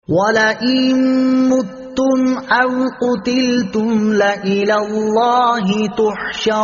وَلَئِن مُتُّمْ أَوْ قُتِلْتُمْ لَإِلَى اللَّهِ تُحْشَرُونَ۔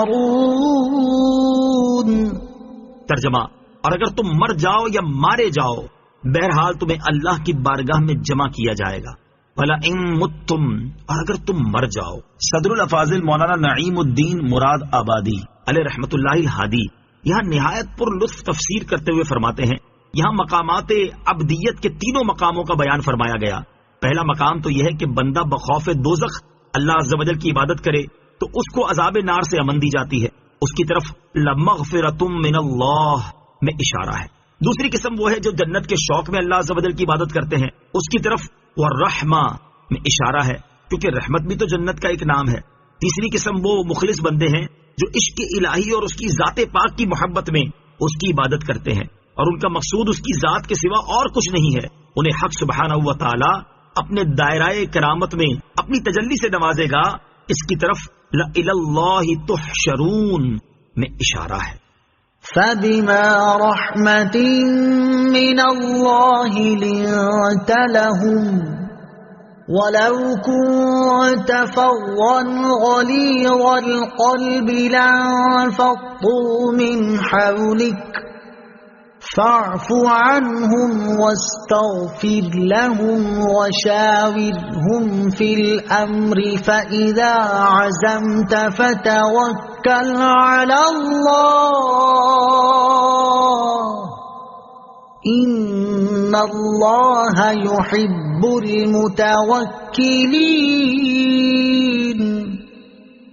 ترجمہ: اور اگر تم مر جاؤ یا مارے جاؤ، بہرحال تمہیں اللہ کی بارگاہ میں جمع کیا جائے گا۔ وَلَئِن مُتُّمْ، اور اگر تم مر جاؤ۔ صدر الافاضل مولانا نعیم الدین مراد آبادی علیہ رحمت اللہ الہادی یہاں نہایت پر لطف تفسیر کرتے ہوئے فرماتے ہیں، یہاں مقامات عبدیت کے تینوں مقاموں کا بیان فرمایا گیا۔ پہلا مقام تو یہ ہے کہ بندہ بخوف دوزخ اللہ عز و جل کی عبادت کرے تو اس کو عذاب نار سے امن دی جاتی ہے، اس کی طرف لَمَغْفِرَةٌ مِّنَ اللَّهِ میں اشارہ ہے۔ دوسری قسم وہ ہے جو جنت کے شوق میں اللہ عز و جل کی عبادت کرتے ہیں، اس کی طرف وَالرَّحْمَةِ میں اشارہ ہے، کیونکہ رحمت بھی تو جنت کا ایک نام ہے۔ تیسری قسم وہ مخلص بندے ہیں جو عشق الہی اور اس کی ذات پاک کی محبت میں اس کی عبادت کرتے ہیں، اور ان کا مقصود اس کی ذات کے سوا اور کچھ نہیں ہے۔ انہیں حق سبحانہ و تعالی اپنے دائرہ کرامت میں اپنی تجلی سے نوازے گا۔ اس کی طرف لَإِلَى اللَّهِ تُحْشَرُونَ میں اشارہ ہے۔ فَبِمَا رَحْمَةٍ مِّنَ اللَّهِ لِنتَ لَهُمْ وَلَوْ كُنتَ فَظًّا غَلِيظَ الْقَلْبِ لَانفَضُّوا مِنْ حَوْلِكَ فَاعْفُ عَنْهُمْ وَاسْتَغْفِرْ لَهُمْ وَشَاوِرْهُمْ فِي الْأَمْرِ فَإِذَا عَزَمْتَ فَتَوَكَّلْ عَلَى اللَّهِ إِنَّ اللَّهَ يُحِبُّ الْمُتَوَكِّلِينَ۔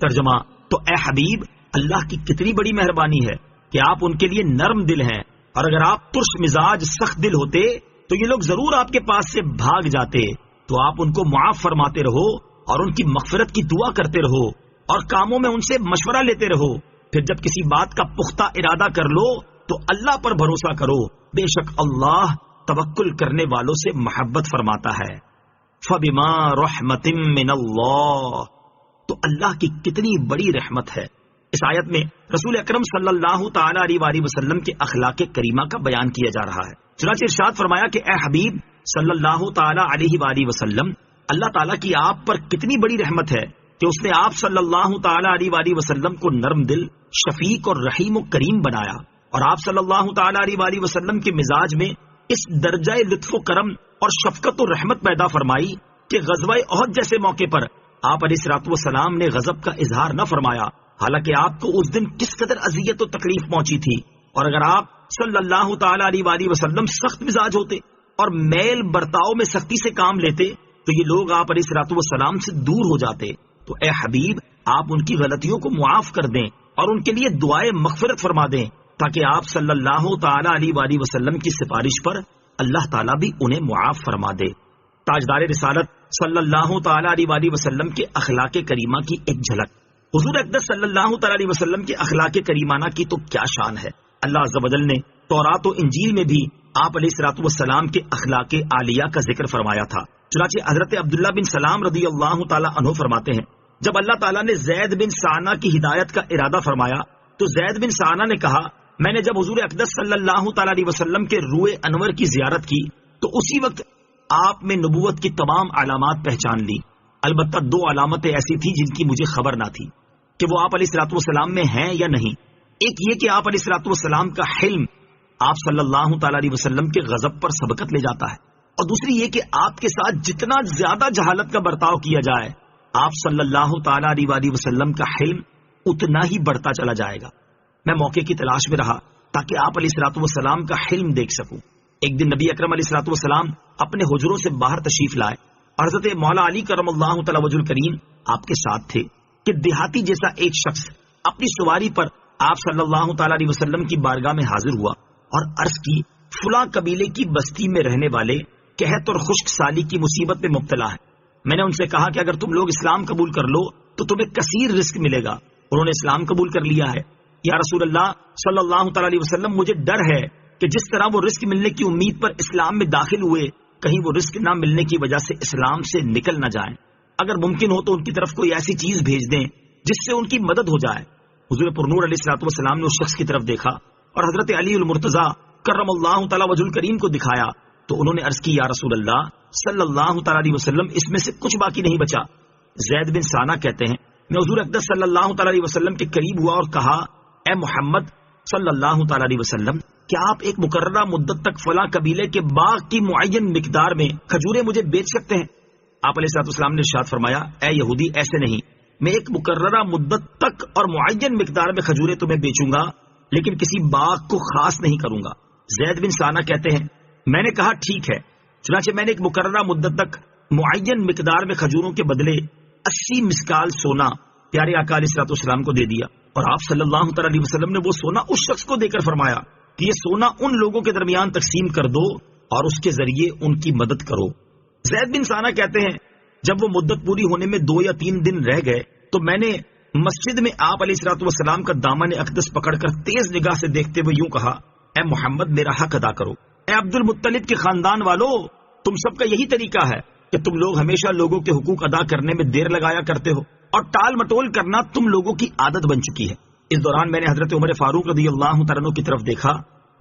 ترجمہ: تو اے حبیب، اللہ کی کتنی بڑی مہربانی ہے کہ آپ ان کے لیے نرم دل ہیں، اور اگر آپ ترش مزاج سخت دل ہوتے تو یہ لوگ ضرور آپ کے پاس سے بھاگ جاتے۔ تو آپ ان کو معاف فرماتے رہو اور ان کی مغفرت کی دعا کرتے رہو اور کاموں میں ان سے مشورہ لیتے رہو۔ پھر جب کسی بات کا پختہ ارادہ کر لو تو اللہ پر بھروسہ کرو، بے شک اللہ توکل کرنے والوں سے محبت فرماتا ہے۔ فَبِمَا رَحْمَةٍ مِّنَ اللَّهِ، تو اللہ کی کتنی بڑی رحمت ہے۔ اس آیت میں رسول اکرم صلی اللہ تعالی علیہ وآلہ وسلم کے اخلاق کریمہ کا بیان کیا جا رہا ہے۔ چنانچہ ارشاد فرمایا کہ اے حبیب صلی اللہ تعالی علیہ وآلہ وسلم، اللہ تعالیٰ کی آپ پر کتنی بڑی رحمت ہے کہ اس نے آپ صلی اللہ تعالی علیہ وآلہ وسلم کو نرم دل، شفیق اور رحیم و کریم بنایا، اور آپ صلی اللہ تعالی علیہ وآلہ وسلم کے مزاج میں اس درجہ لطف و کرم اور شفقت و رحمت پیدا فرمائی کہ غزوہ احد جیسے موقع پر آپ علیہ الصلوۃ والسلام نے غضب کا اظہار نہ فرمایا، حالانکہ آپ کو اس دن کس قدر اذیت و تکلیف پہنچی تھی۔ اور اگر آپ صلی اللہ تعالی علیہ وآلہ وسلم سخت مزاج ہوتے اور میل برتاؤ میں سختی سے کام لیتے تو یہ لوگ آپ علیہ الصلوۃ والسلام سے دور ہو جاتے۔ تو اے حبیب، آپ ان کی غلطیوں کو معاف کر دیں اور ان کے لیے دعائے مغفرت فرما دیں، تاکہ آپ صلی اللہ تعالی علیہ وآلہ وسلم کی سفارش پر اللہ تعالیٰ بھی انہیں معاف فرما دے۔ تاجدار رسالت صلی اللہ تعالی علیہ وآلہ وسلم کے اخلاق کریمہ کی ایک جھلک۔ حضور اقدس صلی اللہ تعالی علیہ وسلم کے اخلاق کریمانہ کی تو کیا شان ہے۔ اللہ عز و جل نے تورات و انجیل میں بھی آپ علیہ الصلوۃ والسلام کے اخلاق عالیہ کا ذکر فرمایا تھا۔ چنانچہ حضرت عبداللہ بن سلام رضی اللہ تعالی عنہ فرماتے ہیں، جب اللہ تعالیٰ نے زید بن سعنہ کی ہدایت کا ارادہ فرمایا تو زید بن سعنہ نے کہا، میں نے جب حضور اقدس صلی اللہ تعالی علیہ وسلم کے روئے انور کی زیارت کی تو اسی وقت آپ میں نبوت کی تمام علامات پہچان لی، البتہ دو علامتیں ایسی تھیں جن کی مجھے خبر نہ تھی کہ وہ آپ علیہ الصلوۃ والسلام میں ہیں یا نہیں۔ ایک یہ کہ آپ علیہ الصلوۃ والسلام کا حلم آپ صلی اللہ تعالی علیہ وسلم کے غضب پر سبقت لے جاتا ہے، اور دوسری یہ کہ آپ کے ساتھ جتنا زیادہ جہالت کا برتاؤ کیا جائے آپ صلی اللہ تعالی علیہ وآلہ وسلم کا حلم اتنا ہی بڑھتا چلا جائے گا۔ میں موقع کی تلاش میں رہا تاکہ آپ علیہ الصلوۃ والسلام کا حلم دیکھ سکوں۔ ایک دن نبی اکرم علیہ الصلوۃ والسلام اپنے حجروں سے باہر تشریف لائے اور حضرت مولا علی کرم اللہ تعالی وجہ الکریم آپ کے ساتھ تھے کہ دیہاتی جیسا ایک شخص اپنی سواری پر آپ صلی اللہ تعالی علیہ وسلم کی بارگاہ میں حاضر ہوا اور عرض کی، فلاں قبیلے کی بستی میں رہنے والے قحط اور خشک سالی کی مصیبت میں مبتلا ہے۔ میں نے ان سے کہا کہ اگر تم لوگ اسلام قبول کر لو تو تمہیں کثیر رزق ملے گا۔ انہوں نے اسلام قبول کر لیا ہے۔ یا رسول اللہ صلی اللہ تعالی علیہ وسلم، مجھے ڈر ہے کہ جس طرح وہ رزق ملنے کی امید پر اسلام میں داخل ہوئے کہیں وہ رزق نہ ملنے کی وجہ سے اسلام سے نکل نہ جائیں۔ اگر ممکن ہو تو ان کی طرف کوئی ایسی چیز بھیج دیں جس سے ان کی مدد ہو جائے۔ حضور پرنور علیہ الصلوۃ والسلام نے اس شخص کی طرف دیکھا اور حضرت علی المرتضیٰ کرم اللہ تعالی وجہ الکریم کو دکھایا تو تو انہوں نے عرض کی یا رسول اللہ صلی اللہ تعالی علیہ وسلم اس میں سے کچھ باقی نہیں بچا۔ زید بن ثانہ کہتے ہیں میں حضور اقدس صلی اللہ تعالی علیہ وسلم کے قریب ہوا اور کہا اے محمد صلی اللہ تعالی علیہ وسلم، کیا آپ ایک مقررہ مدت تک فلاں قبیلے کے باغ کی معین مقدار میں کھجوریں مجھے بیچ سکتے ہیں؟ آپ علیہ الصلوۃ والسلام نے ارشاد فرمایا اے یہودی ایسے نہیں، میں ایک مقررہ مدت تک اور معین مقدار میں کھجوریں تمہیں بیچوں گا، لیکن کسی باغ کو خاص نہیں کروں گا۔ زید بن ثانہ کہتے ہیں میں نے کہا ٹھیک ہے، چنانچہ میں نے ایک مقررہ مدت تک معین مقدار میں کھجوروں کے بدلے 80 مسکال سونا پیارے آقا علیہ الصلوۃ والسلام کو دے دیا، اور آپ صلی اللہ تعالی علیہ وسلم نے وہ سونا اس شخص کو دے کر فرمایا کہ یہ سونا ان لوگوں کے درمیان تقسیم کر دو اور اس کے ذریعے ان کی مدد کرو۔ زید بن ثانہ کہتے ہیں جب وہ مدت پوری ہونے میں 2 یا 3 دن رہ گئے تو میں نے مسجد میں آپ علیہ الصلوۃ والسلام کا دامن اقدس پکڑ کر تیز نگاہ سے دیکھتے ہوئے یوں کہا اے محمد میرا حق ادا کرو۔ اے عبد المطلب کے خاندان والو، تم سب کا یہی طریقہ ہے کہ تم لوگ ہمیشہ لوگوں کے حقوق ادا کرنے میں دیر لگایا کرتے ہو اور ٹال مٹول کرنا تم لوگوں کی عادت بن چکی ہے۔ اس دوران میں نے حضرت عمر فاروق رضی اللہ تعالیٰ عنہ کی طرف دیکھا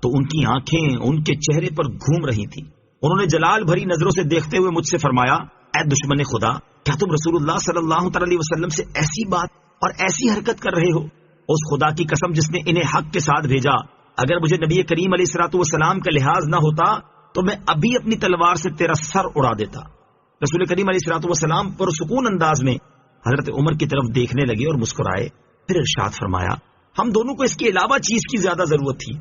تو ان کی آنکھیں ان کے چہرے پر گھوم رہی تھی۔ انہوں نے جلال بھری نظروں سے دیکھتے ہوئے مجھ سے فرمایا اے دشمن خدا، کیا تم رسول اللہ صلی اللہ تعالی علیہ وسلم سے ایسی بات اور ایسی حرکت کر رہے ہو؟ اس خدا کی قسم جس نے انہیں حق کے ساتھ بھیجا، اگر مجھے نبی کریم علیہ الصلوۃ والسلام کا لحاظ نہ ہوتا تو میں ابھی اپنی تلوار سے تیرا سر اڑا دیتا۔ رسول کریم علیہ الصلوۃ والسلام پرسکون انداز میں حضرت عمر کی طرف دیکھنے لگے اور مسکرائے، پھر ارشاد فرمایا ہم دونوں کو اس کے علاوہ چیز کی زیادہ ضرورت تھی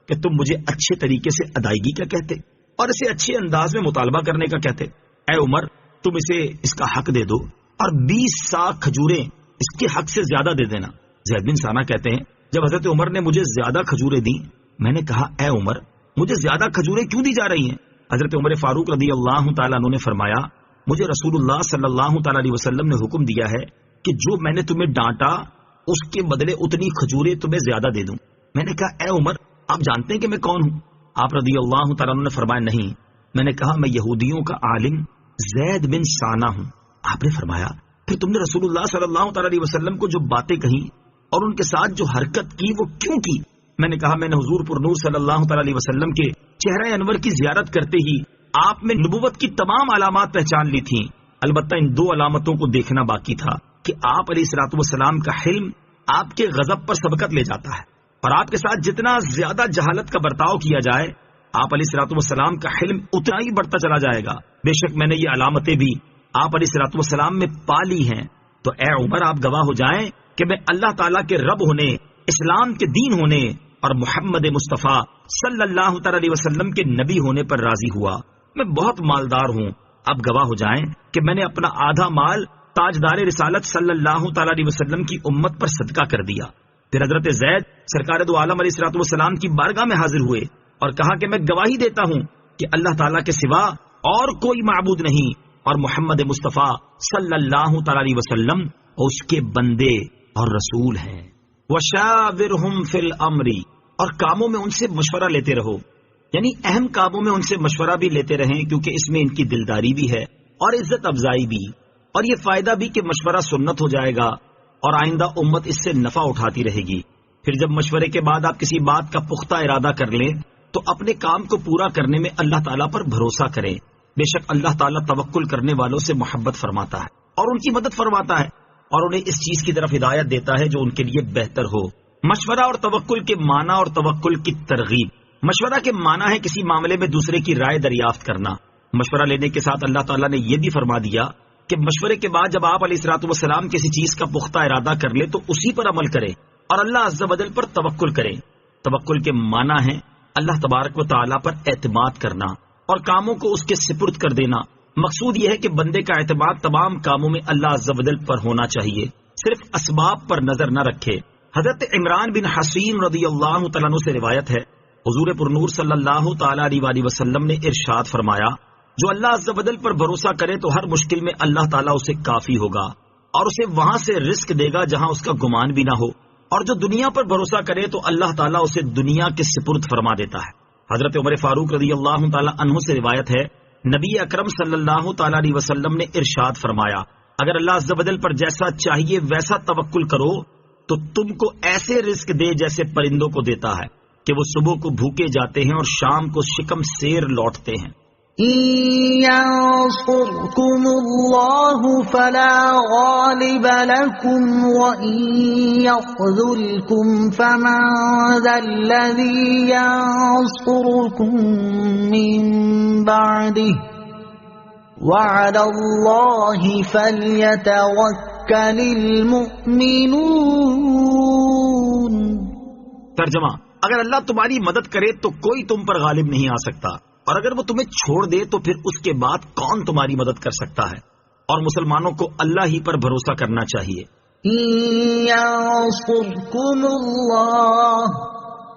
کہ تم مجھے اچھے طریقے سے ادائیگی کا کہتے اور اسے اچھے انداز میں مطالبہ کرنے کا کہتے۔ اے عمر، تم اسے اس کا حق دے دو اور 20 ساغ کھجوریں اس کے حق سے زیادہ دے دینا۔ زید بن ثانہ کہتے ہیں جب حضرت عمر نے مجھے زیادہ کھجوریں دیں میں نے کہا اے عمر، مجھے زیادہ کھجوریں کیوں دی جا رہی ہیں؟ حضرت عمر فاروق رضی اللہ تعالیٰ عنہ نے فرمایا مجھے رسول اللہ صلی اللہ تعالیٰ علیہ وسلم نے حکم دیا ہے کہ جو میں نے تمہیں ڈانٹا اس کے بدلے اتنی کھجوریں تمہیں زیادہ دے دوں۔ میں نے کہا اے عمر، آپ جانتے ہیں کہ میں کون ہوں؟ آپ رضی اللہ تعالیٰ عنہ نے فرمایا نہیں۔ میں نے کہا میں یہودیوں کا عالم زید بن ثانہ ہوں۔ آپ نے فرمایا پھر تم نے رسول اللہ صلی اللہ تعالیٰ علیہ وسلم کو جو باتیں کہیں اور ان کے ساتھ جو حرکت کی وہ کیوں کی؟ میں نے کہا میں نے حضور پر نور صلی اللہ تعالیٰ علیہ وسلم کے چہرہ انور کی زیارت کرتے ہی آپ میں نبوت کی تمام علامات پہچان لی تھیں، البتہ ان 2 علامتوں کو دیکھنا باقی تھا کہ آپ علیہ الصلوۃ والسلام کا حلم آپ کے غضب پر سبقت لے جاتا ہے، اور آپ کے ساتھ جتنا زیادہ جہالت کا برتاؤ کیا جائے آپ علیہ الصلوۃ والسلام کا حلم اتنا ہی بڑھتا چلا جائے گا۔ بے شک میں نے یہ علامتیں بھی آپ علیہ الصلوۃ والسلام میں پا لی ہیں، تو اے عمر آپ گواہ ہو جائیں کہ میں اللہ تعالیٰ کے رب ہونے، اسلام کے دین ہونے اور محمد مصطفیٰ صلی اللہ تعالی علیہ وسلم کے نبی ہونے پر راضی ہوا۔ میں بہت مالدار ہوں، اب گواہ ہو جائیں کہ میں نے اپنا آدھا مال تاجدار رسالت صلی اللہ تعالی علیہ وسلم کی امت پر صدقہ کر دیا۔ پھر حضرت زید سرکار دو عالم علیہ الصلوۃ والسلام کی بارگاہ میں حاضر ہوئے اور کہا کہ میں گواہی دیتا ہوں کہ اللہ تعالیٰ کے سوا اور کوئی معبود نہیں اور محمد مصطفیٰ صلی اللہ تعالی علیہ وسلم اس کے بندے اور رسول ہیں۔ وشاورہم فی الامر، اور کاموں میں ان سے مشورہ لیتے رہو، یعنی اہم کاموں میں ان سے مشورہ بھی لیتے رہیں کیونکہ اس میں ان کی دلداری بھی ہے اور عزت افزائی بھی، اور یہ فائدہ بھی کہ مشورہ سنت ہو جائے گا اور آئندہ امت اس سے نفع اٹھاتی رہے گی۔ پھر جب مشورے کے بعد آپ کسی بات کا پختہ ارادہ کر لیں تو اپنے کام کو پورا کرنے میں اللہ تعالیٰ پر بھروسہ کریں، بے شک اللہ تعالیٰ توکل کرنے والوں سے محبت فرماتا ہے اور ان کی مدد فرماتا ہے اور انہیں اس چیز کی طرف ہدایت دیتا ہے جو ان کے لیے بہتر ہو۔ مشورہ اور توکل کے معنی اور توکل کی ترغیب۔ مشورہ کے معنی ہے کسی معاملے میں دوسرے کی رائے دریافت کرنا۔ مشورہ لینے کے ساتھ اللہ تعالیٰ نے یہ بھی فرما دیا کہ مشورے کے بعد جب آپ علیہ الصلوۃ والسلام کسی چیز کا پختہ ارادہ کر لے تو اسی پر عمل کرے اور اللہ عز و جل پر توکل کرے۔ توکل کے معنی ہے اللہ تبارک و تعالیٰ پر اعتماد کرنا اور کاموں کو اس کے سپرد کر دینا۔ مقصود یہ ہے کہ بندے کا اعتماد تمام کاموں میں اللہ عز و جل پر ہونا چاہیے، صرف اسباب پر نظر نہ رکھے۔ حضرت عمران بن حسین رضی اللہ تعالیٰ عنہ سے روایت ہے، حضور پر نور صلی اللہ تعالی علیہ وسلم نے ارشاد فرمایا، جو اللہ عز و جل پر بھروسہ کرے تو ہر مشکل میں اللہ تعالیٰ اسے کافی ہوگا اور اسے وہاں سے رزق دے گا جہاں اس کا گمان بھی نہ ہو، اور جو دنیا پر بھروسہ کرے تو اللہ تعالیٰ اسے دنیا کے سپرد فرما دیتا ہے۔ حضرت عمر فاروق رضی اللہ تعالیٰ عنہ سے روایت ہے، نبی اکرم صلی اللہ تعالی علیہ وسلم نے ارشاد فرمایا، اگر اللہ عز و جل پر جیسا چاہیے ویسا توکل کرو تو تم کو ایسے رزق دے جیسے پرندوں کو دیتا ہے کہ وہ صبح کو بھوکے جاتے ہیں اور شام کو شکم سیر لوٹتے ہیں۔ إن ينصركم الله فلا غالب لكم وإن يخذلكم فمن ذا الذي ينصركم من بعده وعلى الله فليتوكل المؤمنون. ترجمہ: اگر اللہ تمہاری مدد کرے تو کوئی تم پر غالب نہیں آ سکتا، اور اگر وہ تمہیں چھوڑ دے تو پھر اس کے بعد کون تمہاری مدد کر سکتا ہے؟ اور مسلمانوں کو اللہ ہی پر بھروسہ کرنا چاہیے. ينصركم الله.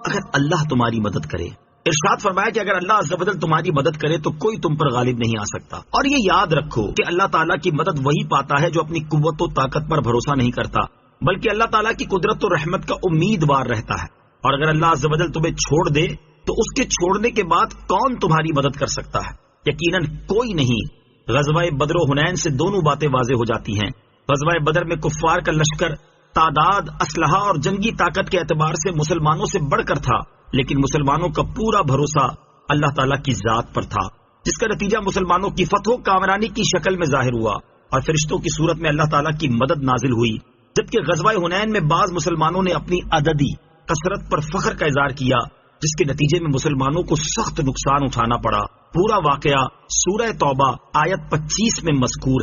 اگر اللہ تمہاری مدد کرے. ارشاد فرمایا کہ اگر اللہ عز و جل تمہاری مدد کرے تو کوئی تم پر غالب نہیں آ سکتا. اور یہ یاد رکھو کہ اللہ تعالیٰ کی مدد وہی پاتا ہے جو اپنی قوت و طاقت پر بھروسہ نہیں کرتا، بلکہ اللہ تعالیٰ کی قدرت و رحمت کا امیدوار رہتا ہے. اور اگر اللہ عز و جل تمہیں چھوڑ دے تو اس کے چھوڑنے کے بعد کون تمہاری مدد کر سکتا ہے؟ یقیناً کوئی نہیں. غزوہ بدر و حنین سے دونوں باتیں واضح ہو جاتی ہیں. غزوہ بدر میں کفار کا لشکر تعداد، اسلحہ اور جنگی طاقت کے اعتبار سے مسلمانوں سے بڑھ کر تھا، لیکن مسلمانوں کا پورا بھروسہ اللہ تعالیٰ کی ذات پر تھا، جس کا نتیجہ مسلمانوں کی فتح و کامرانی کی شکل میں ظاہر ہوا اور فرشتوں کی صورت میں اللہ تعالیٰ کی مدد نازل ہوئی. جبکہ غزوہ حنین میں بعض مسلمانوں نے اپنی عددی کثرت پر فخر کا اظہار کیا، جس کے نتیجے میں مسلمانوں کو سخت نقصان اٹھانا پڑا. پورا واقعہ سورہ توبہ آیت 25 میں مذکور ہے.